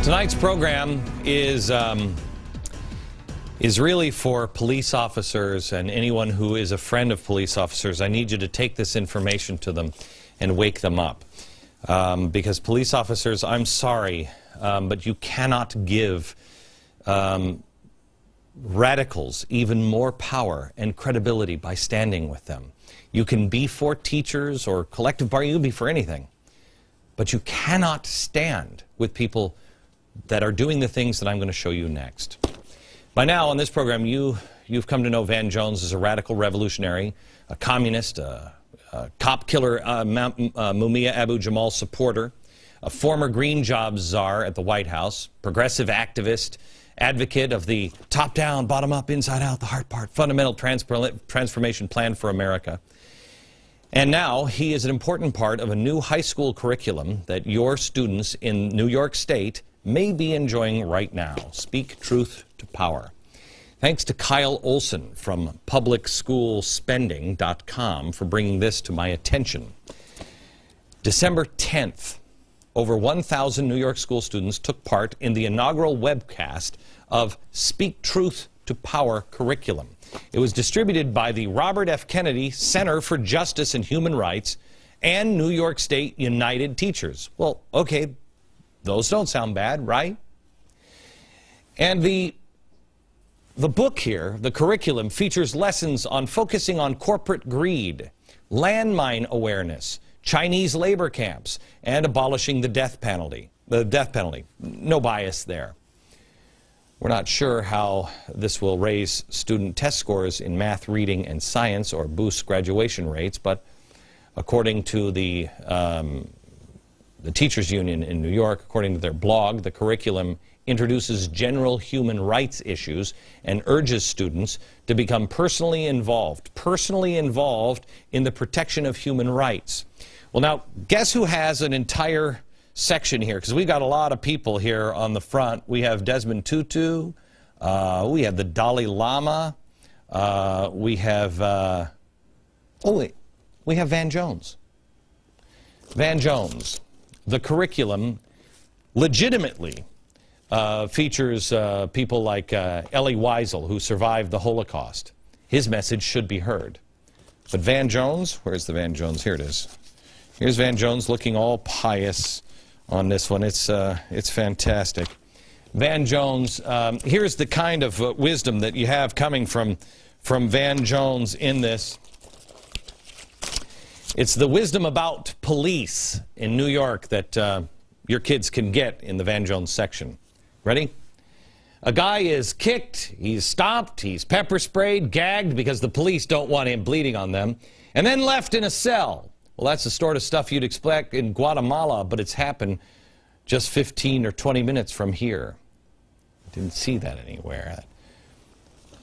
Tonight's program is really for police officers and anyone who is a friend of police officers. I need you to take this information to them and wake them up. Because police officers, I'm sorry, but you cannot give radicals even more power and credibility by standing with them. You can be for teachers or collective bargaining, you can be for anything. But you cannot stand with people that are doing the things that I'm going to show you next. By now on this program, you've come to know Van Jones as a radical revolutionary, a communist, a cop killer, Mumia Abu-Jamal supporter, a former green jobs czar at the White House, progressive activist, advocate of the top-down, bottom-up, inside-out, the hard part, fundamental transformation plan for America. And now he is an important part of a new high school curriculum that your students in New York State may be enjoying right now. Speak Truth to Power. Thanks to Kyle Olson from publicschoolspending.com for bringing this to my attention. December 10th, over 1,000 New York school students took part in the inaugural webcast of Speak Truth to Power curriculum. It was distributed by the Robert F. Kennedy Center for Justice and Human Rights and New York State United Teachers. Well, okay, those don't sound bad, right? And the book here, the curriculum, features lessons on focusing on corporate greed, landmine awareness, Chinese labor camps, and abolishing the death penalty. No bias there. We're not sure how this will raise student test scores in math, reading, and science or boost graduation rates, but according to the Teachers Union in New York, according to their blog, the curriculum introduces general human rights issues and urges students to become personally involved in the protection of human rights. Well, now, guess who has an entire section here? Because we've got a lot of people here on the front. We have Desmond Tutu, we have the Dalai Lama, we have Van Jones. Van Jones. The curriculum legitimately features people like Elie Wiesel, who survived the Holocaust. His message should be heard. But Van Jones, where's the Van Jones? Here it is. Here's Van Jones looking all pious on this one. It's fantastic. Van Jones, here's the kind of wisdom that you have coming from Van Jones in this. It's the wisdom about police in New York that your kids can get in the Van Jones section. Ready? A guy is kicked, he's stopped, he's pepper sprayed, gagged because the police don't want him bleeding on them, and then left in a cell. Well, that's the sort of stuff you'd expect in Guatemala, but it's happened just 15 or 20 minutes from here. Didn't see that anywhere.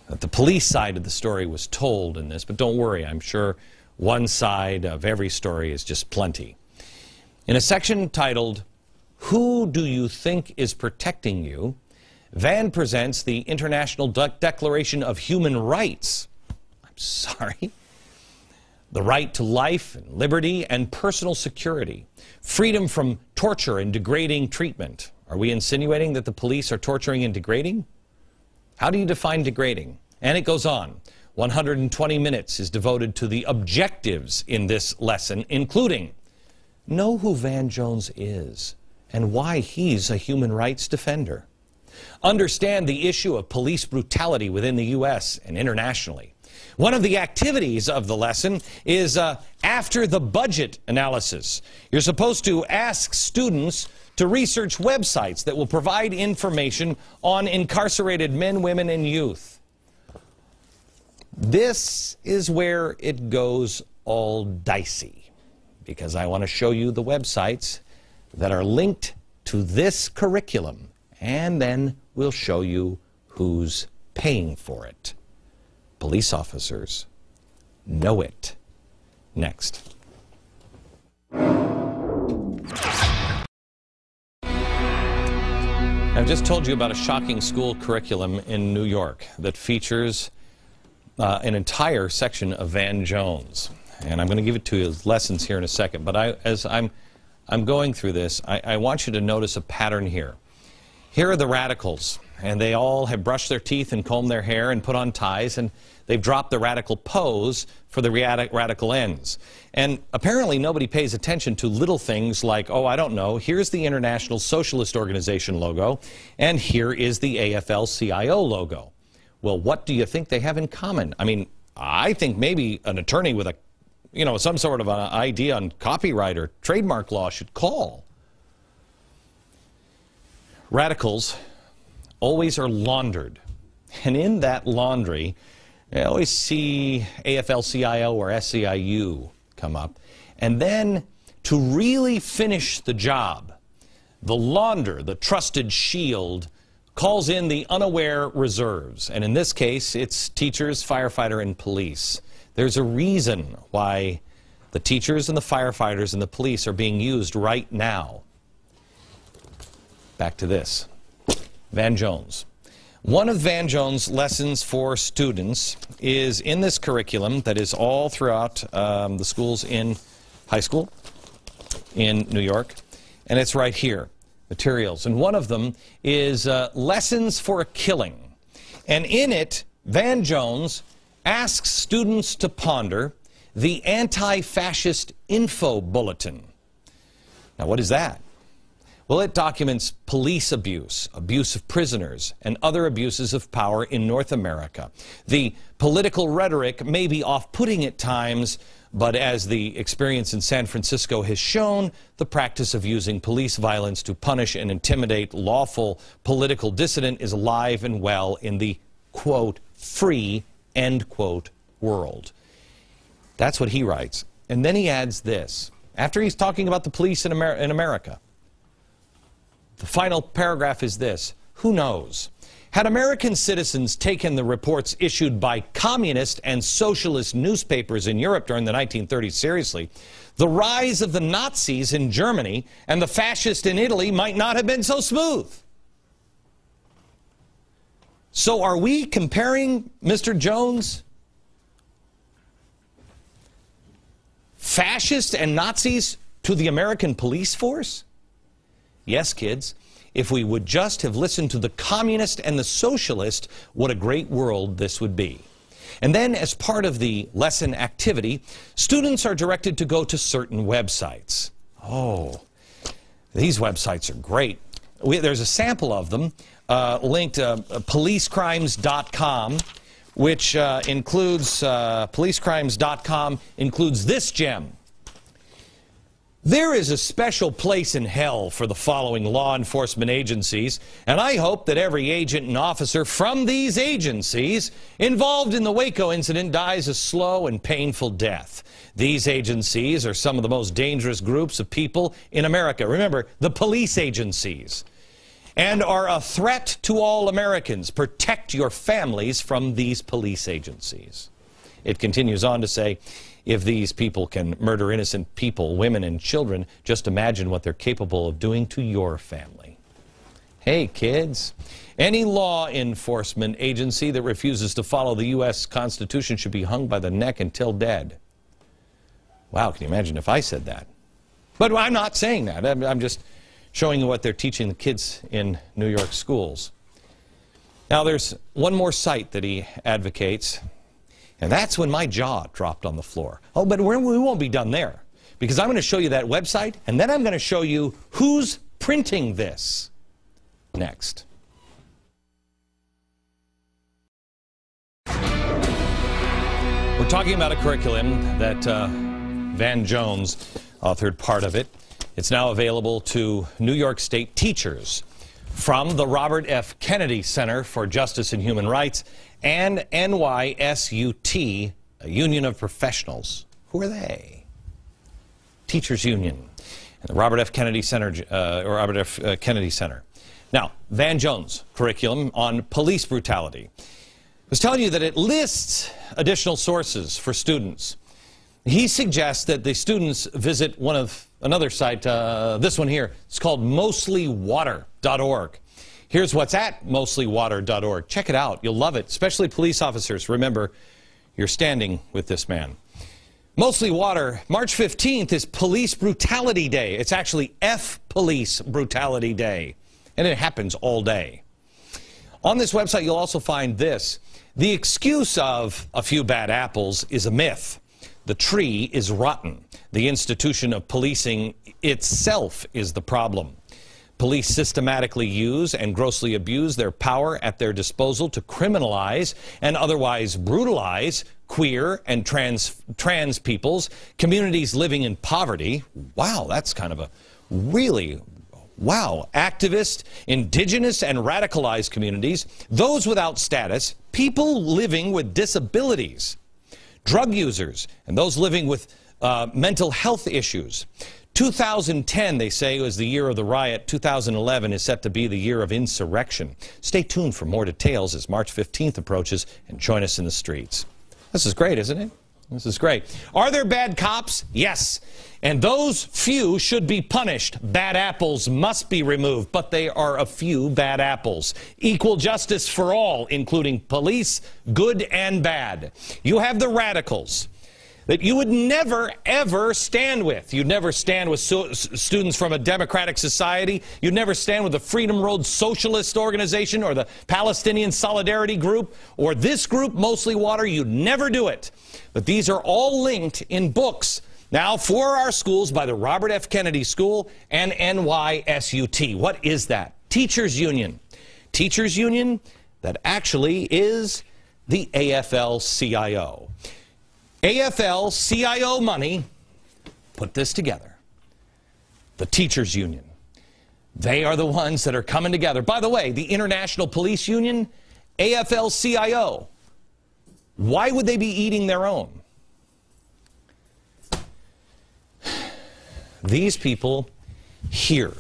The police side of the story was told in this, but don't worry, I'm sure one side of every story is just plenty. In a section titled, Who Do You Think Is Protecting You?, Van presents the International Declaration of Human Rights. I'm sorry. The right to life and liberty and personal security. Freedom from torture and degrading treatment. Are we insinuating that the police are torturing and degrading? How do you define degrading? And it goes on. 120 minutes is devoted to the objectives in this lesson, including know who Van Jones is and why he's a human rights defender. Understand the issue of police brutality within the U.S. and internationally. One of the activities of the lesson is after the budget analysis. You're supposed to ask students to research websites that will provide information on incarcerated men, women, and youth. This is where it goes all dicey, because I want to show you the websites that are linked to this curriculum, and then we'll show you who's paying for it. Police officers know it. Next. I've just told you about a shocking school curriculum in New York that features an entire section of Van Jones. And I'm going to give it to you as lessons here in a second. But as I'm going through this, I want you to notice a pattern here. Here are the radicals, and they all have brushed their teeth and combed their hair and put on ties, and they've dropped the radical pose for the radical ends. And apparently nobody pays attention to little things like, oh, I don't know, here's the International Socialist Organization logo, and here is the AFL-CIO logo. Well, what do you think they have in common? I mean, I think maybe an attorney with a, some sort of an idea on copyright or trademark law should call. Radicals always are laundered, and in that laundry, I always see AFL-CIO or SEIU come up. And then, to really finish the job, the launder, the trusted shield, calls in the unaware reserves. And in this case, it's teachers, firefighter, and police. There's a reason why the teachers and the firefighters and the police are being used right now. Back to this. Van Jones. One of Van Jones' lessons for students is in this curriculum that is all throughout the schools in high school in New York, and it's right here, materials. And one of them is Lessons for a Killing. And in it, Van Jones asks students to ponder the Anti-Fascist Info Bulletin. Now, what is that? Well, it documents police abuse, abuse of prisoners, and other abuses of power in North America. The political rhetoric may be off-putting at times, but as the experience in San Francisco has shown, the practice of using police violence to punish and intimidate lawful political dissident is alive and well in the, quote, free, end quote, world. That's what he writes. And then he adds this, after he's talking about the police in America. The final paragraph is this: who knows? Had American citizens taken the reports issued by communist and socialist newspapers in Europe during the 1930s seriously, the rise of the Nazis in Germany and the fascists in Italy might not have been so smooth. So are we comparing, Mr. Jones, fascists and Nazis to the American police force? Yes, kids, if we would just have listened to the communist and the socialist, what a great world this would be. And then, as part of the lesson activity, students are directed to go to certain websites. Oh, these websites are great. There's a sample of them linked to policecrimes.com, which includes, policecrimes.com includes this gem. There is a special place in hell for the following law enforcement agencies, and I hope that every agent and officer from these agencies involved in the Waco incident dies a slow and painful death. These agencies are some of the most dangerous groups of people in America. Remember, the police agencies. And are a threat to all Americans. Protect your families from these police agencies. It continues on to say, if these people can murder innocent people, women and children, just imagine what they're capable of doing to your family. Hey, kids, any law enforcement agency that refuses to follow the U.S. Constitution should be hung by the neck until dead. Wow, can you imagine if I said that? But I'm not saying that. I'm just showing you what they're teaching the kids in New York schools. Now, there's one more site that he advocates. And that's when my jaw dropped on the floor. Oh, but we won't be done there, because I'm going to show you that website, and then I'm going to show you who's printing this next. We're talking about a curriculum that Van Jones authored part of it. It's now available to New York State teachers from the Robert F. Kennedy Center for Justice and Human Rights and NYSUT, a union of professionals. Who are they? Teachers Union and the Robert F. Kennedy Center, Robert F. Kennedy Center. Now, Van Jones' curriculum on police brutality. I was telling you that it lists additional sources for students. He suggests that the students visit another site, this one here. It's called mostlywater.org. Here's what's at mostlywater.org. Check it out. You'll love it, especially police officers. Remember, you're standing with this man. Mostly Water, March 15th is Police Brutality Day. It's actually F Police Brutality Day. And it happens all day. On this website, you'll also find this. The excuse of a few bad apples is a myth. The tree is rotten. The institution of policing itself is the problem. Police systematically use and grossly abuse their power at their disposal to criminalize and otherwise brutalize queer and trans peoples, communities living in poverty. Wow, that's kind of a really, wow. Activist, indigenous, and radicalized communities, those without status, people living with disabilities, drug users, and those living with mental health issues. 2010, they say, was the year of the riot. 2011 is set to be the year of insurrection. Stay tuned for more details as March 15th approaches and join us in the streets. This is great, isn't it? This is great. Are there bad cops? Yes. And those few should be punished. Bad apples must be removed, but they are a few bad apples. Equal justice for all, including police, good and bad. You have the radicals that you would never, ever stand with. You'd never stand with students from a democratic society. You'd never stand with the Freedom Road Socialist Organization or the Palestinian Solidarity Group or this group, Mostly Water. You'd never do it. But these are all linked in books now for our schools by the Robert F. Kennedy School and NYSUT. What is that? Teachers Union. Teachers Union that actually is the AFL-CIO. AFL-CIO money put this together. The Teachers Union. They are the ones that are coming together. By the way, the International Police Union, AFL-CIO. Why would they be eating their own? These people here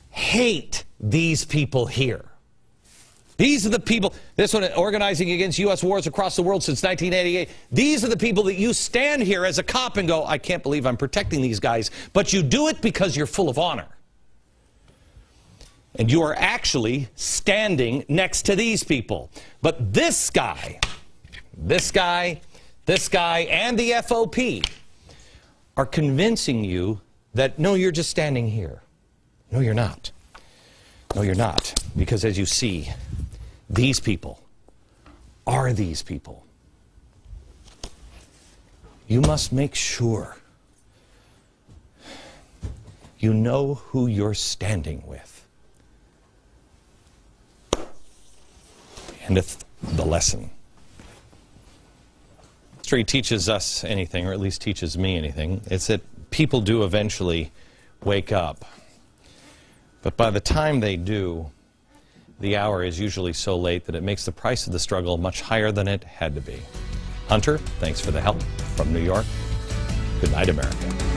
hate these people here. These are the people, this one organizing against U.S. wars across the world since 1988. These are the people that you stand here as a cop and go, I can't believe I'm protecting these guys. But you do it because you're full of honor. And you are actually standing next to these people. But this guy, and the FOP are convincing you that, no, you're just standing here. No, you're not. No, you're not. Because as you see, these people are these people. You must make sure you know who you're standing with. And the lesson. History teaches us anything, or at least teaches me anything. It's that people do eventually wake up. But by the time they do, the hour is usually so late that it makes the price of the struggle much higher than it had to be. Hunter, thanks for the help from New York. Good night, America.